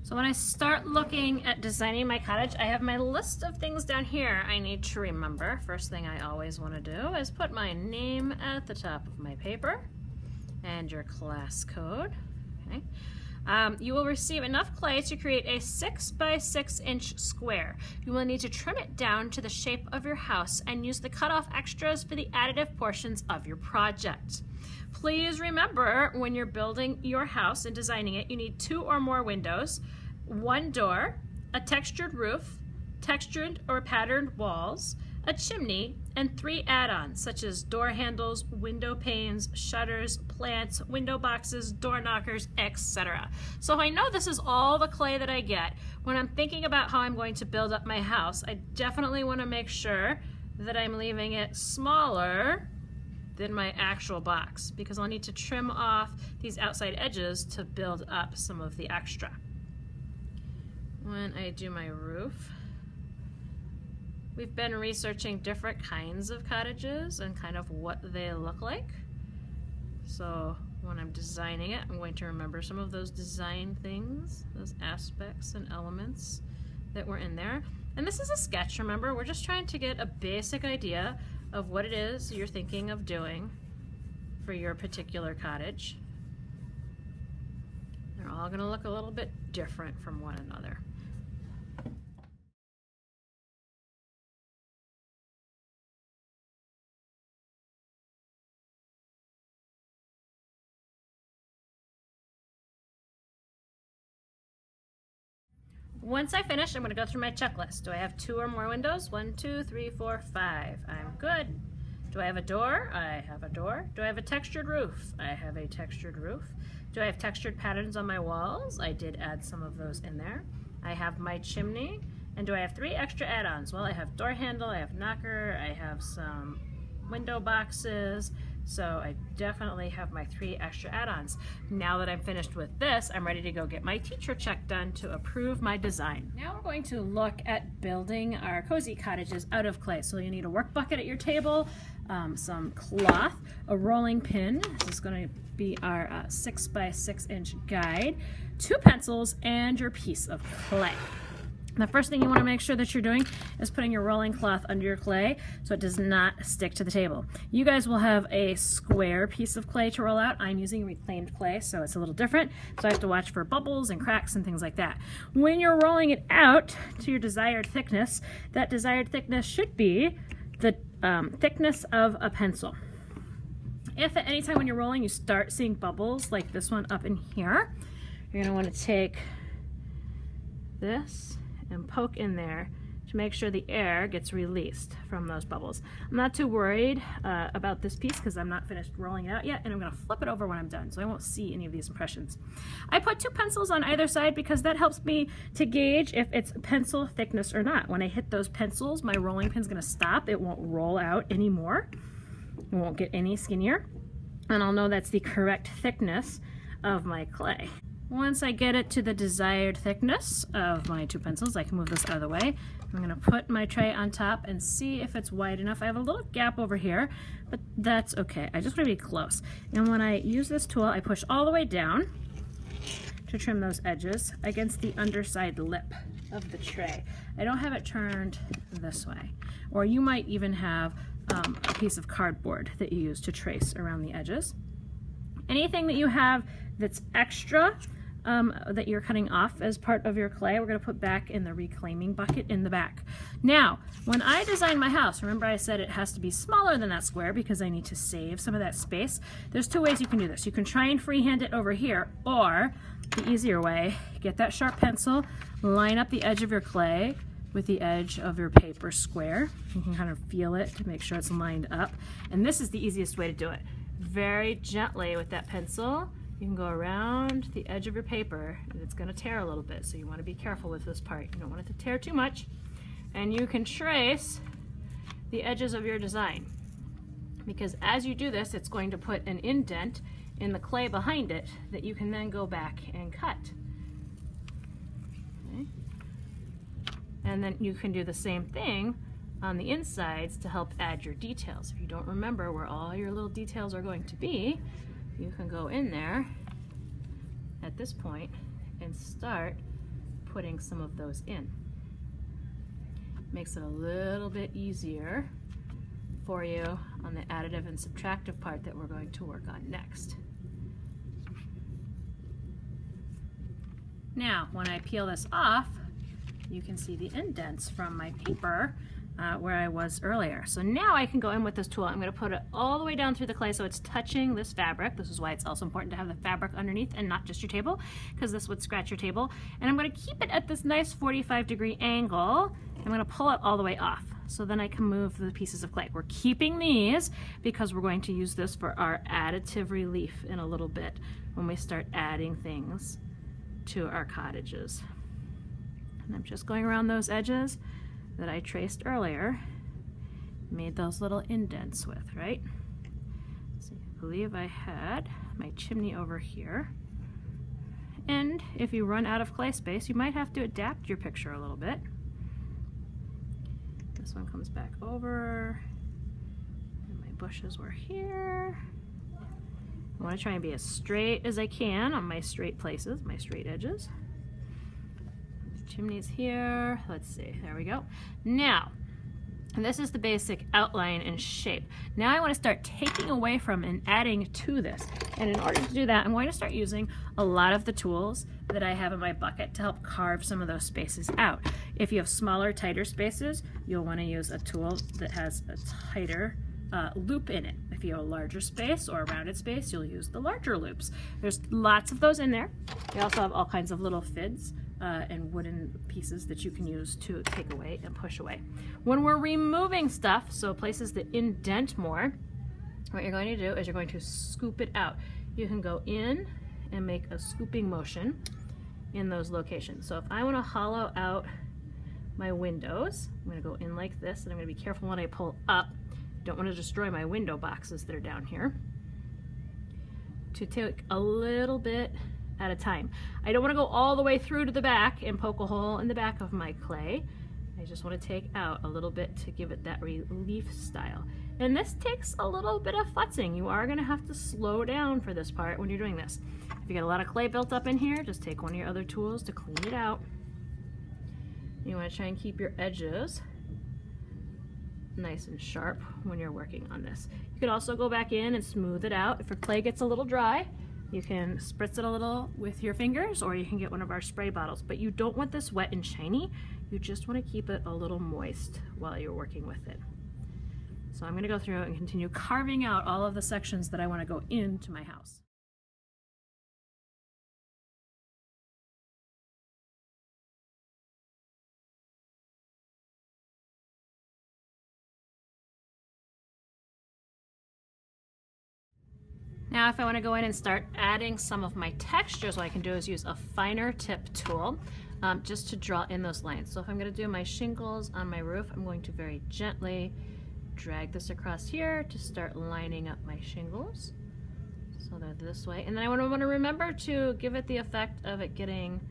So when I start looking at designing my cottage, I have my list of things down here I need to remember. First thing I always want to do is put my name at the top of my paper and your class code. Okay. You will receive enough clay to create a 6 by 6 inch square. You will need to trim it down to the shape of your house and use the cutoff extras for the additive portions of your project. Please remember, when you're building your house and designing it, you need 2 or more windows, 1 door, a textured roof, textured or patterned walls, a chimney, and 3 add-ons such as door handles, window panes, shutters, plants, window boxes, door knockers, etc. So I know this is all the clay that I get. When I'm thinking about how I'm going to build up my house, I definitely want to make sure that I'm leaving it smaller than my actual box, because I'll need to trim off these outside edges to build up some of the extra. When I do my roof, we've been researching different kinds of cottages and kind of what they look like. So when I'm designing it, I'm going to remember some of those design things, those aspects and elements that were in there. And this is a sketch, remember? We're just trying to get a basic idea of what it is you're thinking of doing for your particular cottage. They're all going to look a little bit different from one another. Once I finish, I'm going to go through my checklist. Do I have 2 or more windows? 1, 2, 3, 4, 5. I'm good. Do I have a door? I have a door. Do I have a textured roof? I have a textured roof. Do I have textured patterns on my walls? I did add some of those in there. I have my chimney. And do I have 3 extra add-ons? Well, I have door handle, I have knocker, I have some window boxes. So I definitely have my 3 extra add-ons. Now that I'm finished with this, I'm ready to go get my teacher check done to approve my design. Now we're going to look at building our cozy cottages out of clay. So you need a work bucket at your table, some cloth, a rolling pin. This is going to be our 6 by 6 inch guide, 2 pencils, and your piece of clay. The first thing you want to make sure that you're doing is putting your rolling cloth under your clay so it does not stick to the table. You guys will have a square piece of clay to roll out. I'm using reclaimed clay, so it's a little different. So I have to watch for bubbles and cracks and things like that. When you're rolling it out to your desired thickness, that desired thickness should be the thickness of a pencil. If at any time when you're rolling you start seeing bubbles like this one up in here, you're going to want to take this and poke in there to make sure the air gets released from those bubbles. I'm not too worried about this piece because I'm not finished rolling it out yet, and I'm going to flip it over when I'm done so I won't see any of these impressions. I put 2 pencils on either side because that helps me to gauge if it's pencil thickness or not. When I hit those pencils, my rolling pin's going to stop. It won't roll out anymore. It won't get any skinnier, and I'll know that's the correct thickness of my clay. Once I get it to the desired thickness of my 2 pencils, I can move this out of the way. I'm going to put my tray on top and see if it's wide enough. I have a little gap over here, but that's okay. I just want to be close. And when I use this tool, I push all the way down to trim those edges against the underside lip of the tray. I don't have it turned this way. Or you might even have a piece of cardboard that you use to trace around the edges. Anything that you have that's extra that you're cutting off as part of your clay, we're going to put back in the reclaiming bucket in the back. Now, when I design my house, remember I said it has to be smaller than that square because I need to save some of that space. There's 2 ways you can do this. You can try and freehand it over here, or the easier way, get that sharp pencil, line up the edge of your clay with the edge of your paper square. You can kind of feel it to make sure it's lined up. And this is the easiest way to do it. Very gently with that pencil, you can go around the edge of your paper, and it's going to tear a little bit, so you want to be careful with this part. You don't want it to tear too much. And you can trace the edges of your design, because as you do this, it's going to put an indent in the clay behind it that you can then go back and cut. Okay. And then you can do the same thing on the insides to help add your details. If you don't remember where all your little details are going to be, you can go in there at this point and start putting some of those in. Makes it a little bit easier for you on the additive and subtractive part that we're going to work on next. Now, when I peel this off, you can see the indents from my paper where I was earlier. So now I can go in with this tool. I'm going to put it all the way down through the clay so it's touching this fabric. This is why it's also important to have the fabric underneath and not just your table, because this would scratch your table. And I'm going to keep it at this nice 45-degree angle. I'm going to pull it all the way off, so then I can move the pieces of clay. We're keeping these because we're going to use this for our additive relief in a little bit when we start adding things to our cottages. And I'm just going around those edges that I traced earlier, made those little indents with, right? So I believe I had my chimney over here. And if you run out of clay space, you might have to adapt your picture a little bit. This one comes back over, and my bushes were here. I want to try and be as straight as I can on my straight places, my straight edges. Chimneys here. Let's see, there we go. Now, and this is the basic outline and shape. Now I want to start taking away from and adding to this. And in order to do that, I'm going to start using a lot of the tools that I have in my bucket to help carve some of those spaces out. If you have smaller, tighter spaces, you'll want to use a tool that has a tighter loop in it. If you have a larger space or a rounded space, you'll use the larger loops. There's lots of those in there. They also have all kinds of little fids and wooden pieces that you can use to take away and push away. When we're removing stuff, so places that indent more, what you're going to do is you're going to scoop it out. You can go in and make a scooping motion in those locations. So if I want to hollow out my windows, I'm going to go in like this, and I'm going to be careful when I pull up. Don't want to destroy my window boxes that are down here. To take a little bit at a time. I don't want to go all the way through to the back and poke a hole in the back of my clay. I just want to take out a little bit to give it that relief style. And this takes a little bit of futzing. You are going to have to slow down for this part when you're doing this. If you get a lot of clay built up in here, just take one of your other tools to clean it out. You want to try and keep your edges nice and sharp when you're working on this. You can also go back in and smooth it out. If your clay gets a little dry, you can spritz it a little with your fingers, or you can get one of our spray bottles. But you don't want this wet and shiny. You just want to keep it a little moist while you're working with it. So I'm going to go through and continue carving out all of the sections that I want to go into my house. Now if I want to go in and start adding some of my textures, what I can do is use a finer tip tool just to draw in those lines. So if I'm going to do my shingles on my roof, I'm going to very gently drag this across here to start lining up my shingles. So they're this way. And then I want to remember to give it the effect of it getting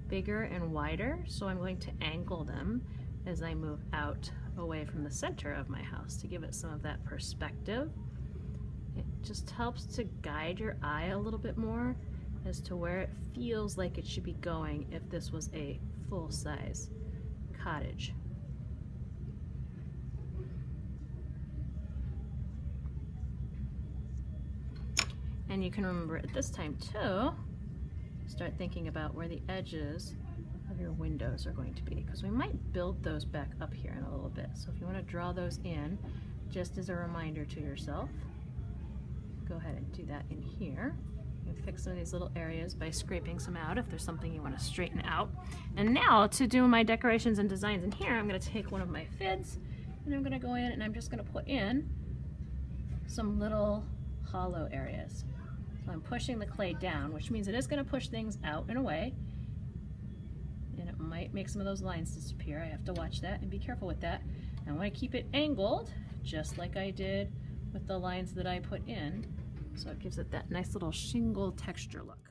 bigger and wider. So I'm going to angle them as I move out away from the center of my house to give it some of that perspective. It just helps to guide your eye a little bit more as to where it feels like it should be going if this was a full-size cottage. And you can remember at this time too, start thinking about where the edges of your windows are going to be, because we might build those back up here in a little bit. So if you want to draw those in just as a reminder to yourself, go ahead and do that in here. You can fix some of these little areas by scraping some out if there's something you want to straighten out. And now to do my decorations and designs in here, I'm going to take one of my fids and I'm going to go in and I'm just going to put in some little hollow areas. So I'm pushing the clay down, which means it is going to push things out and away, and it might make some of those lines disappear. I have to watch that and be careful with that. I want to keep it angled just like I did with the lines that I put in, so it gives it that nice little shingle texture look.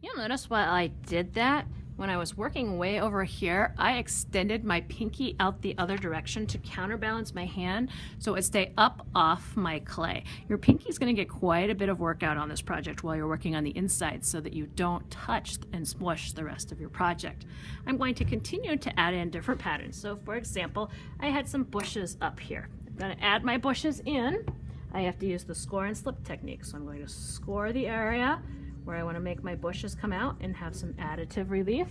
You'll notice while I did that, When I was working way over here, I extended my pinky out the other direction to counterbalance my hand so it would stay up off my clay. Your pinky is going to get quite a bit of workout on this project while you're working on the inside so that you don't touch and smush the rest of your project. I'm going to continue to add in different patterns. So for example, I had some bushes up here. I'm going to add my bushes in. I have to use the score and slip technique. So I'm going to score the area where I want to make my bushes come out and have some additive relief.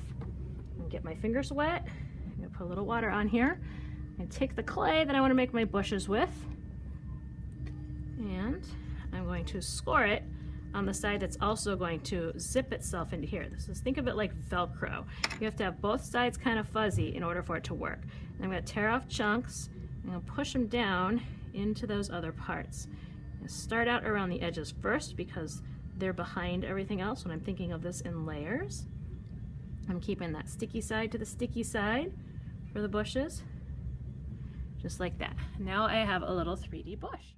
And get my fingers wet. I'm going to put a little water on here and take the clay that I want to make my bushes with, and I'm going to score it on the side that's also going to zip itself into here. Think of it like Velcro. You have to have both sides kind of fuzzy in order for it to work. And I'm going to tear off chunks and I'll push them down into those other parts. And start out around the edges first because they're behind everything else when I'm thinking of this in layers. I'm keeping that sticky side to the sticky side for the bushes, just like that. Now I have a little 3D bush.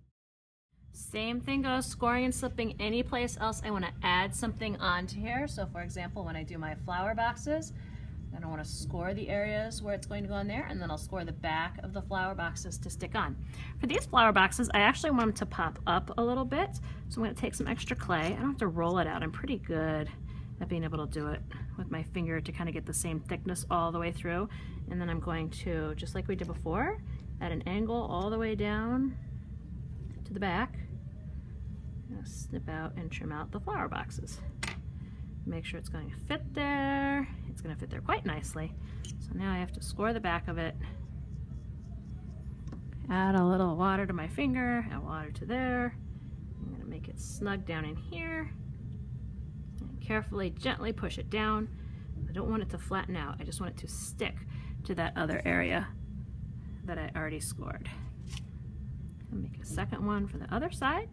Same thing goes, scoring and slipping any place else I want to add something onto here. So for example, when I do my flower boxes, then I want to score the areas where it's going to go on there, and then I'll score the back of the flower boxes to stick on. For these flower boxes, I actually want them to pop up a little bit, so I'm going to take some extra clay. I don't have to roll it out. I'm pretty good at being able to do it with my finger to kind of get the same thickness all the way through. And then I'm going to, just like we did before, at an angle all the way down to the back, snip out and trim out the flower boxes. Make sure it's going to fit there. It's going to fit there quite nicely. So now I have to score the back of it. Add a little water to my finger, add water to there. I'm going to make it snug down in here. And carefully, gently push it down. I don't want it to flatten out. I just want it to stick to that other area that I already scored. I'll make a second one for the other side.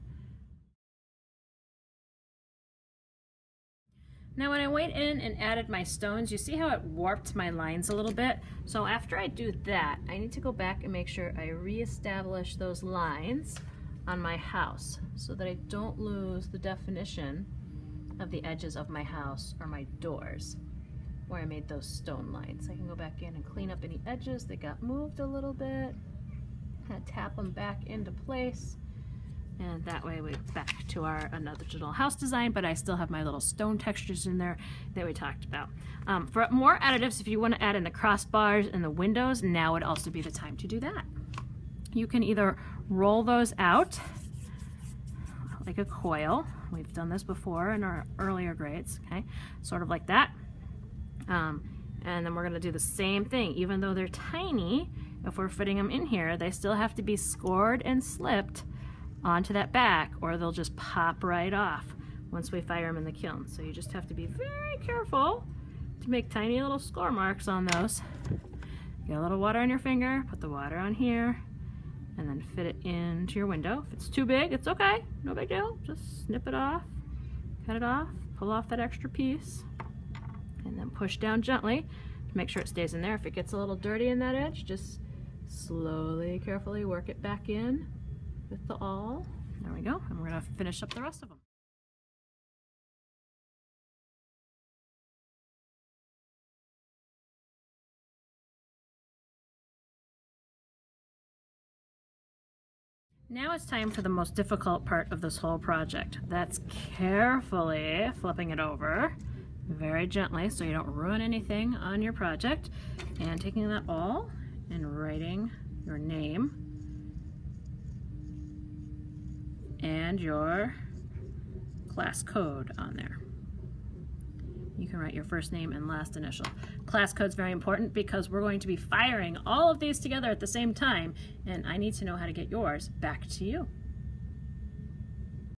Now when I went in and added my stones, you see how it warped my lines a little bit? So after I do that, I need to go back and make sure I reestablish those lines on my house so that I don't lose the definition of the edges of my house or my doors where I made those stone lines. I can go back in and clean up any edges that got moved a little bit, and tap them back into place. And that way we're back to our original house design, but I still have my little stone textures in there that we talked about. For more additives, if you want to add in the crossbars and the windows, now would also be the time to do that. You can either roll those out like a coil. We've done this before in our earlier grades, okay? Sort of like that. And then we're going to do the same thing. Even though they're tiny, if we're fitting them in here, they still have to be scored and slipped onto that back, or they'll just pop right off once we fire them in the kiln. So you just have to be very careful to make tiny little score marks on those. Get a little water on your finger, put the water on here, and then fit it into your window. If it's too big, it's okay, no big deal. Just snip it off, cut it off, pull off that extra piece, and then push down gently to make sure it stays in there. If it gets a little dirty in that edge, just slowly, carefully work it back in with the awl. There we go, and we're going to finish up the rest of them. Now it's time for the most difficult part of this whole project. That's carefully flipping it over very gently so you don't ruin anything on your project, and taking that awl and writing your name and your class code on there. You can write your first name and last initial. Class code's very important because we're going to be firing all of these together at the same time, and I need to know how to get yours back to you.